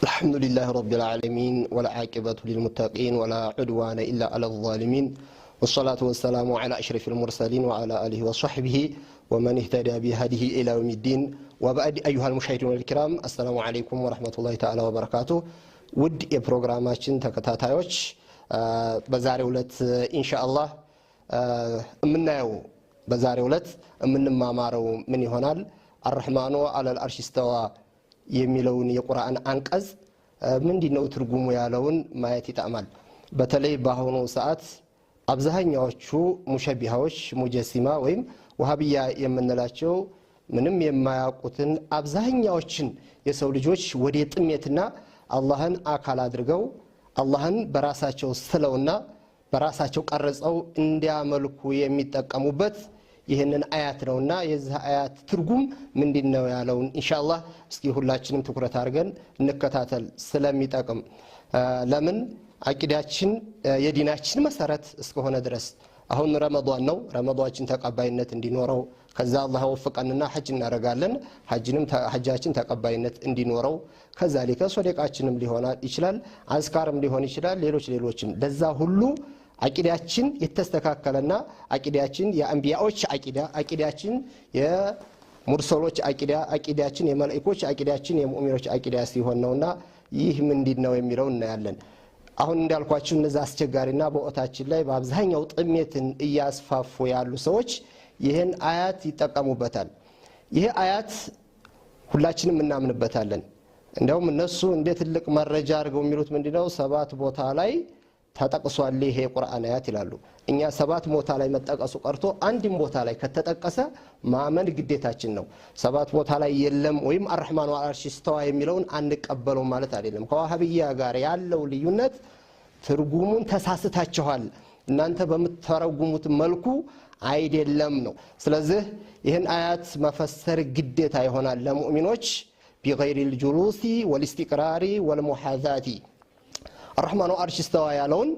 الحمد لله رب العالمين والعاقبة للمتقين ولا عدوان إلا على الظالمين والصلاة والسلام على أشرف المرسلين وعلى آله وصحبه ومن اهتدى بهديه إلى يوم الدين وبعد أيها المشاهدون الكرام السلام عليكم ورحمة الله تعالى وبركاته ود የፕሮግራማችን ተከታታዮች በዛሬው ዕለት ኢንሻአላህ ምናየው በዛሬው ዕለት ምንማማረው ምን ይሆናል الرحمن على العرش استوى የሚለውን የቁርአን አንቀጽ ምንድነው ትርጉሙ ያለውን ማየት ይጣማል በተለይ በአሁኑ ሰዓት አብዛኛዎቹ ሙሸቢሃዎች ሙጀሲማ ወይም ወሃቢያ የምንላቸው ምንም የማያውቁትን አብዛኛዎችን የሰው ልጆች ወደ ጥሜትና አላህን አካል አድርገው አላህን በራሳቸው ስለውና በራሳቸው ቀርጸው እንዲያመልኩ የሚጠቀሙበት ይሄንን አያት ነውና የዚህ አያት ትርጉም ምንድነው ያለውን ኢንሻአላህ እስኪ ሁላችንም ትኩረት አድርገን እንከታተል ስለሚጠቅም ለምን አቂዳችን የዲናችን መሰረት እስከሆነ ድረስ አሁን ረመዳን ነው ረመዳናችን ተቀባይነት እንዲኖረው ከዛ አላህ ወፈቀንና ሐጅ እናረጋለን ሐጃችን ተቀባይነት እንዲኖረው ከዛሊከ ሶደቃችንም ሊሆን ይችላል አዝካርም ሊሆን ይችላል ሌሎችም ለዛ ሁሉ አቂዳችን የተስተካከለና አቂዳችን የአንቢያዎች አቂዳችን የሙርሰሎች አቂዳችን የመላእክቶች አቂዳችን የሙእሚኖች አቂዳ ሲሆን ነውና ይህ ምንድነው የሚለው እናያለን አሁን እንዳልኳችሁ እነዛ አስቸጋሪና በኦታችን ላይ በአብዛኛው ጥሜትን እያስፋፉ ያሉ ሰዎች ይሄን አያት ይጠቀሙበታል ይሄ አያት ሁላችንም እናምንበታለን እንደውም እነሱ እንደ ትልቅ መረጃ አድርገው የሚሉት ምንድነው 7 ቦታ ላይ ተጠቅሷል ይሄ ቁርአን አያት ይላሉ እኛ 7 ቦታ ላይ መጠቀሱ ቀርቶ አንድም ቦታ ላይ ከተጠቀሰ ማመን ግዴታችን ነው 7 ቦታ ላይ የለም ወይም الرحمن على العرش استوى የሚለውን አንቀበለው ማለት አይደለም ከዋሃብያ ጋር ያለው ልዩነት ትርጉሙን ተሳስታችኋል እናንተ በመተረጉሙት መልኩ አይደለም ነው ስለዚህ ይሄን አያት መፈሰር ግዴታ ይሆናል ለሙእሚኖች بغير الجلوس والاستقرار والمحاذاه الرحمن على استوى ያለውን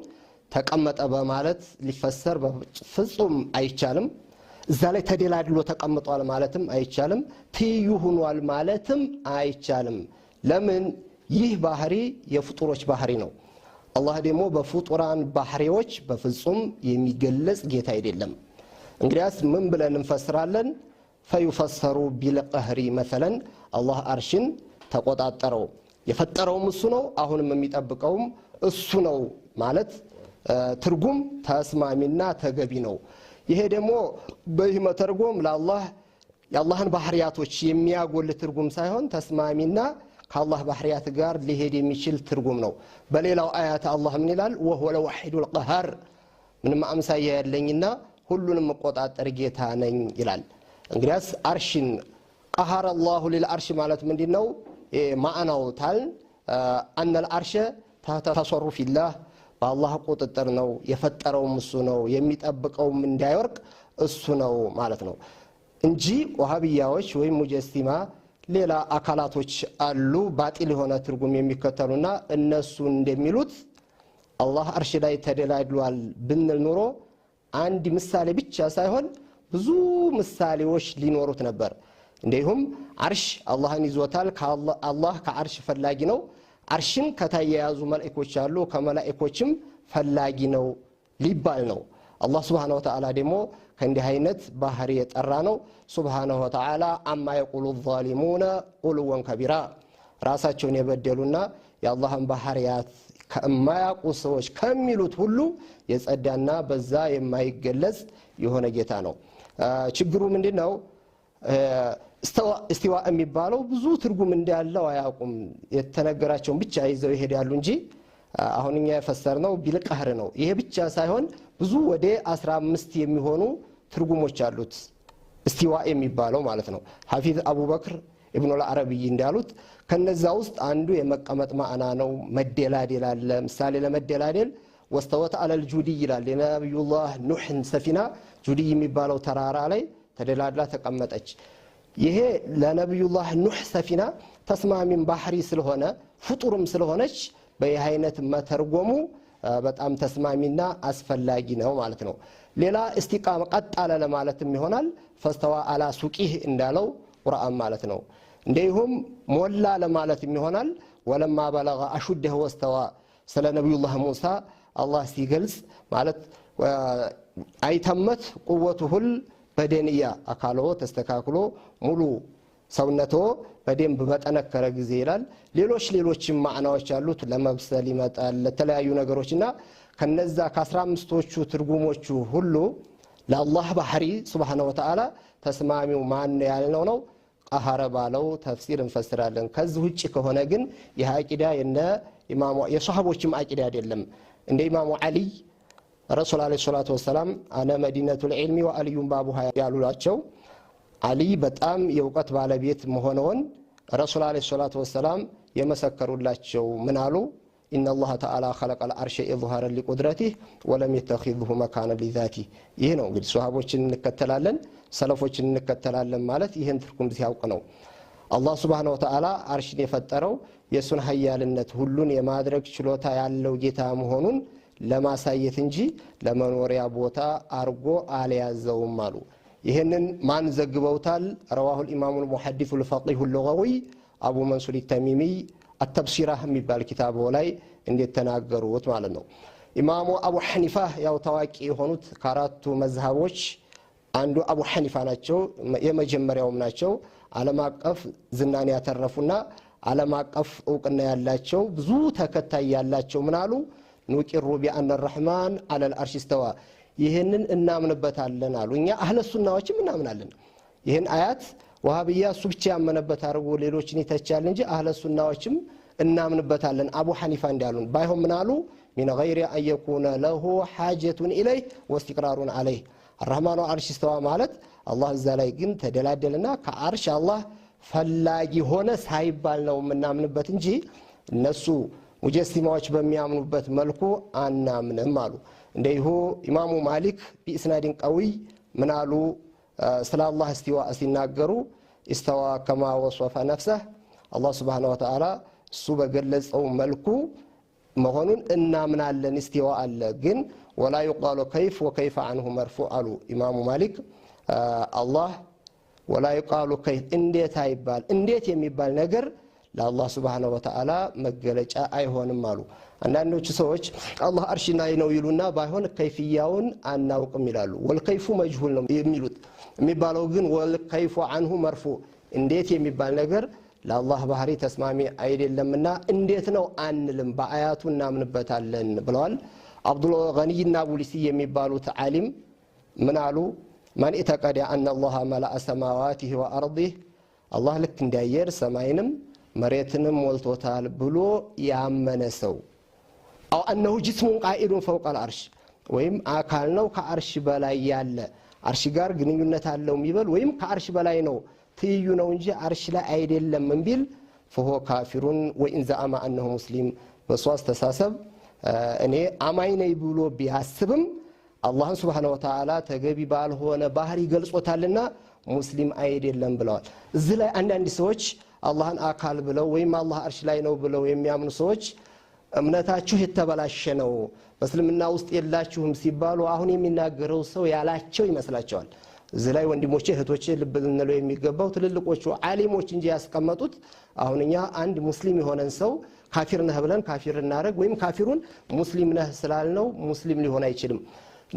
ተቀመጠ በማለት ሊፈሰር በፍጹም አይቻልም እዛ ላይ ተደላድሎ ተቀምጧል ማለትም አይቻልም ትዩ ሆኗል ማለትም አይቻልም ለምን ይህ ባህሪ የፍጡሮች ባህሪ ነው አላህ ደግሞ በፍጡራን ባህሪዎች በፍጹም የሚገለጽ ጌታ አይደለም እንግዲያስ ምን ብለን እንፈስራለን فيفسر بالقهر مثلا الله አርሽን ተቆጣጣረው የፈጠረውም እሱ ነው አሁንም የሚጠብቀውም እሱ ነው ማለት ትርጉም ተስማሚና ተገቢ ነው ይሄ ደግሞ በዚህ መተርጎም ለአላህ የአላህን ባህሪያቶች የሚያጎል ትርጉም ሳይሆን ተስማሚና ከአላህ ባህሪያት ጋር ሊሄድ የሚችል ትርጉም ነው በሌላው አያት አላህ ምን ይላል وهو الوحيد القهار ምንም አምሳያ ያለኝና ሁሉንም መቆጣጠር ጌታ ነኝ ይላል እንግዲያስ አርሽን قهر الله للعرش ማለት ምንድነው ማዕናው ታል ان العرش تحت تصرف الله በአላህ ቁጥጥር ነው የፈጠረው እሱ ነው የሚጠብቀውም እንዳይወርቅ እሱ ነው ማለት ነው እንጂ ወሃቢያዎች ወይ ሙጀሲማ ሌላ አካላቶች አሉ ባጢል የሆነ ትርጉም የሚከተሉና እነሱ እንደሚሉት አላህ አርሽ ላይ ተደላድሏል ብንል ኑሮ አንድ ምሳሌ ብቻ ሳይሆን ብዙ ምሳሌዎች ሊኖሩት ነበር እንደይሁም አርሽ አላህን ይዞታል አላህ ከአርሽ ፈላጊ ነው አርሽን ከተያያዙ መላእክቶች አሉ ከመላእክቶችም ፈላጊ ነው ሊባል ነው አላህ Subhanahu Wa Ta'ala ደግሞ ከእንዲህ አይነት ባህሪ የጠራ ነው Subhanahu Wa Ta'ala አማ يقول الظالمون قلوا كبيرا ራሳቸውን የበደሉና የአላህን ባህሪያት ከማያውቁ ሰዎች ከሚሉት ሁሉ የጸዳና በዛ የማይገለጽ የሆነ ጌታ ነው ችግሩ ምንድነው እስቲዋ የሚባለው ብዙ ትርጉም እንዳለው አያውቁም የተነገራቸውን ብቻ ይዘው ይሄዳሉ እንጂ አሁንኛ የፈሰርነው ቢልቀህር ነው ይሄ ብቻ ሳይሆን ብዙ ወደ 15 የሚሆኑ ትርጉሞች አሉት እስቲዋ የሚባለው ማለት ነው ሐፊዝ አቡበክር ኢብኑ አልዓረቢ እንዳሉት ከነዛ ውስጥ አንዱ የመቀመጥ ማዕና ነው መደላደል አለ ምሳሌ ለመደላደል ወስተወት አለል ጁዲ ይላል የነብዩላህ ኑህን ሰፊና ጁዲ የሚባለው ተራራ ላይ ተደላድላ ተቀመጠች ይሄ ለነብዩላህ ኑህ ሰፊና ተስማሚን ባህሪ ስለሆነ ፍጡርም ስለሆነች በየአይነት መተርጎሙ በጣም ተስማሚና አስፈላጊ ነው ማለት ነው ሌላ እስቲቃም ቀጣለ ለማለትም ይሆናል ፈስተዋ አላ ሱቂህ እንዳለው ቁርአን ማለት ነው እንደይሁም ሞላ ለማለትም ይሆናል ولما بلغ أشده واستوى سلا نبي الله موسى الله سيجلس مالت أيتمت قوته البدنية أكالو تستكاكلو ملو ሰውነቶ በደንብ በጠነከረ ጊዜ ይላል ሌሎችም ማዕናዎች አሉት ለመብሰል ይመጣል ለተለያዩ ነገሮችና ከነዛ ከ15ቶቹ ትርጉሞቹ ሁሉ ለአላህ ባህሪ Subhanahu Wa Ta'ala ተስማሚው ማን ያልነው ነው ቀሃረ ባለው ተፍሲር እንፈስራለን ከዚህ ውጪ ከሆነ ግን የአቂዳ የነ ኢማሙ የሷሃቦችም አቂዳ አይደለም እንደ ኢማሙ አሊ ረሱል አለይሂ ሰላቱ ወሰለም አነ መዲነቱል ዒልሚ ወአልዩም ባቡሃ ያሉላቸው አሊ በጣም የውቀት ባለቤት መሆኑን ረሱል አለይሂ ሰላቱ ወሰለም የመሰከሩላቸው ምን አሉ ان الله تعالى خلق العرش اظهارا لقدرته ولم يتخذه مكانا لذاته ይሄ ነው እንግዲህ ሷሃቦችን እንከተላለን ሰለፎችን እንከተላለን ማለት ይሄን ትርጉም ሲያውቅ ነው አላህ Subhanahu Wa Ta'ala አርሽን የፈጠረው የሱን ኃያልነት ሁሉን የማድረግ ችሎታ ያለው ጌታ መሆኑን ለማሳየት እንጂ ለመኖሪያ ቦታ አርጎ አልያዘውም አሉ ይሄንን ማን ዘግበውታል رواه الامام المحدث الفقيه اللغوي ابو منصور التميمي التبصيره የሚባል ኪታቡ ላይ እንዴት ተናገሩት ማለት ነው ኢማሙ አቡ ሐኒፋ ያው ታዋቂ የሆኑት ከአራቱ መዝሃቦች አንዱ አቡ ሐኒፋ ናቸው የመጀመሪያውም ናቸው ዓለም አቀፍ ዝናን ያተረፉና ዓለም አቀፍ ዕውቅና ያላቸው ብዙ ተከታይ ያላቸው ምናሉ ኑቂሩ ቢአን الرحمن على العرش استوى ይሄንን እናምንበታለን አሉ እኛ አህለ ሱናዎችም እናምናለን ይሄን አያት ወሃቢያ ሱብቻ ያመነበት አርጎ ሌሎችን ይተቻል እንጂ አህለ ሱናዎችም እናምንበታለን አቡ ሐኒፋ እንዲያሉን ባይሆን ምናሉ من غير ان يكون له حاجه اليه واستقرار عليه الرحمن عرش استوى ማለት አላህ እዛ ላይ ግን ተደላደለና ከአርሽ አላህ ፈላጊ ሆነ ሳይባል ነው እናምንበት እንጂ እነሱ ሙጀሲማዎች በሚያምኑበት መልኩ አናምንም አሉ እንደይሁ ኢማሙ ማሊክ باسناد قوي ምናሉ ስለ አላህ እስቲዋ ሲናገሩ استوى كما وصف نفسه الله سبحانه وتعالى እሱ በገለጸው መልኩ መሆኑን እናምናለን እስቲዋ አለ ግን ولا يقال كيف وكيف عنه مرفوع አሉ ኢማሙ ማሊክ الله ولا يقال كيف እንዴት አይባል እንዴት የሚባል ነገር ለአላህ Subhanahu Wa Ta'ala መገለጫ አይሆንም አሉ አንዳንዶቹ ሰዎች አላህ አርሽ ላይ ነው ይሉና ባይሆን ከይፍያውን አናውቅም ይላሉ ወልከይፉ መጅሁል ነው የሚሉት የሚባለው ግን ወልከይፉ عنه مرفوع እንዴት የሚባል ነገር ለአላህ ባህሪ ተስማሚ አይደለምና እንዴት ነው አንልም በአያቱ እናምንበታለን ብለዋል አብዱል ገኒና ቡሊሲ የሚባሉት ዓሊም ምን አሉ ማን እተቀደ ان الله ملأ سماواته وارضه الله ልክ እንዳየር ሰማይንም መሬትንም ሞልቶታል ብሎ ያመነ ሰው አው انه جسم قائد فوق العرش ወይም አካል ነው ከአርሽ በላይ ያለ አርሽ ጋር ግንኙነት አለው የሚበል ወይም ከአርሽ በላይ ነው ትይዩ ነው እንጂ አርሽ ላይ አይደለም እንቢል فهو كافر وان زعم انه مسلم በሷስ ተሳሰብ እኔ አማኝ ነኝ ብሎ ቢያስብም አላህ Subhanahu Wa Ta'ala ተገቢ ባልሆነ ባህሪ ገልጾታልና ሙስሊም አይደለም ብለዋል እዚህ ላይ አንዳንድ ሰዎች አላህን አካል ብለው ወይም አላህ አርሽ ላይ ነው ብለው የሚያምኑ ሰዎች እምነታችሁ የተበላሸ ነው በእስልምና ውስጥ የላችሁም ሲባሉ አሁን የሚናገረው ሰው ያላቸው ይመስላቸዋል እዚህ ላይ ወንድሞቼ እህቶቼ ልብ ልንለው የሚገባው ትልልቆቹ ዓሊሞች እንጂ ያስቀመጡት አሁንኛ አንድ ሙስሊም የሆነን ሰው ካፊር ነህ ብለን ካፊር እናረግ ወይም ካፊሩን ሙስሊም ነህ ስላልነው ሙስሊም ሊሆን አይችልም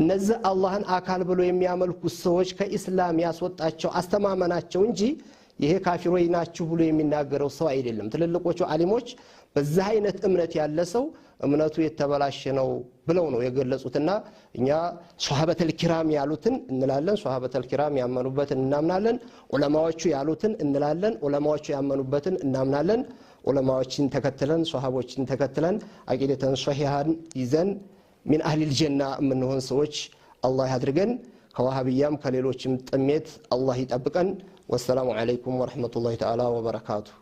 እነዚህ አላህን አካል ብለው የሚያመልኩ ሰዎች ከኢስላም ያስወጣቸው አስተማመናቸው እንጂ ይሄ ካፊሮች ናችሁ ብሎ የሚናገረው ሰው አይደለም ትልልቆቹ ዓሊሞች በዛ አይነት እምነት ያለ ሰው እምነቱ የተበላሸ ነው ብለው ነው የገለጹትና እኛ ሷሃበተል ኪራም ያሉትን እንላለን ሷሃበተል ኪራም ያመኑበትን እናምናለን ዑለማዎቹ ያሉትን እንላለን ዑለማዎቹ ያመኑበትን እናምናለን ዑለማዎችን ተከትለን ሷሃቦችን ተከትለን አቂደተን ሷሂሃን ይዘን من اهل الجنه منهن سوች الله ያድርገን ከዋሃቢያም ከሌሎችም ጥሜት الله ይጠብቀን والسلام عليكم ورحمه الله تعالى وبركاته